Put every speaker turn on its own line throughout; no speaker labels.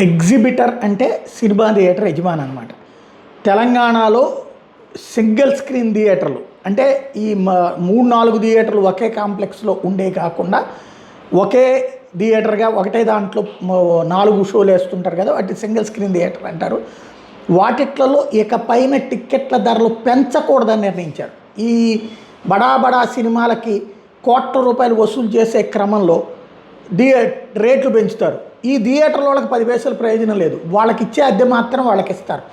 Exhibitor అంటే cinema theatre యజమాని అనమాట. తెలంగాణలో సింగిల్ స్క్రీన్ థియేటర్లు అంటే ఈ 3-4 థియేటర్లు ఒకే కాంప్లెక్స్లో ఉండే కాకుండా ఒకే థియేటర్గా ఒకటే దాంట్లో 4 షోలు వేస్తుంటారు కదా, వాటి సింగిల్ స్క్రీన్ థియేటర్ అంటారు. వాటిట్లలో ఇక పైన టిక్కెట్ల ధరలు పెంచకూడదని నిర్ణయించారు. ఈ బడా సినిమాలకి కోట్ల రూపాయలు వసూలు చేసే క్రమంలో రేట్లు పెంచుతారు. ఈ థియేటర్ల వాళ్ళకి 10 పైసలు ప్రయోజనం లేదు, వాళ్ళకి ఇచ్చే అద్దె మాత్రం వాళ్ళకి ఇస్తారు.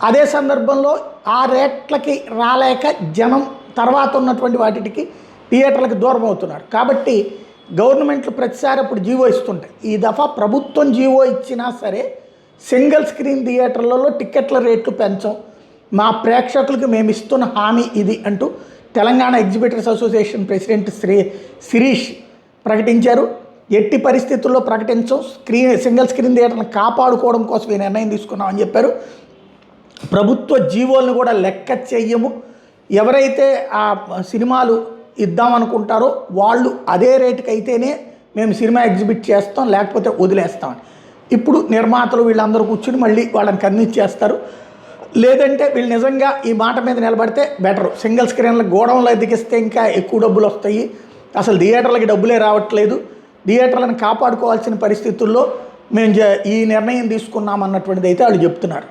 అదే సందర్భంలో ఆ రేట్లకి రాలేక జనం తర్వాత ఉన్నటువంటి వాటికి థియేటర్లకు దూరం అవుతున్నారు. కాబట్టి గవర్నమెంట్లు ప్రతిసారి అప్పుడు జీవో ఇస్తుంటాయి. ఈ దఫా ప్రభుత్వం జీవో ఇచ్చినా సరే సింగిల్ స్క్రీన్ థియేటర్లలో టిక్కెట్ల రేట్లు పెంచం, మా ప్రేక్షకులకు మేము ఇస్తున్న హామీ ఇది అంటూ Telangana exhibitors association president Shirish ప్రకటించారు. ఎట్టి పరిస్థితుల్లో ప్రకటించం, సింగిల్ స్క్రీన్ థియేటర్ని కాపాడుకోవడం కోసం ఈ నిర్ణయం తీసుకున్నామని చెప్పారు. ప్రభుత్వ జీవోలను కూడా లెక్క చెయ్యము, ఎవరైతే ఆ సినిమాలు ఇద్దామనుకుంటారో వాళ్ళు అదే రేటుకి అయితేనే మేము సినిమా ఎగ్జిబిట్ చేస్తాం, లేకపోతే వదిలేస్తామని. ఇప్పుడు నిర్మాతలు వీళ్ళందరూ కూర్చుని మళ్ళీ వాళ్ళని కన్విన్స్ చేస్తారు. లేదంటే వీళ్ళు నిజంగా ఈ మాట మీద నిలబడితే బెటరు. సింగిల్ స్క్రీన్ల గోడౌన్లో ఎదిగిస్తే ఇంకా ఎక్కువ డబ్బులు వస్తాయి, అసలు థియేటర్లకి డబ్బులే రావట్లేదు, థియేటర్లను కాపాడుకోవాల్సిన పరిస్థితుల్లో మేము ఈ నిర్ణయం తీసుకున్నామన్నటువంటిది అయితే వాళ్ళు చెప్తున్నారు.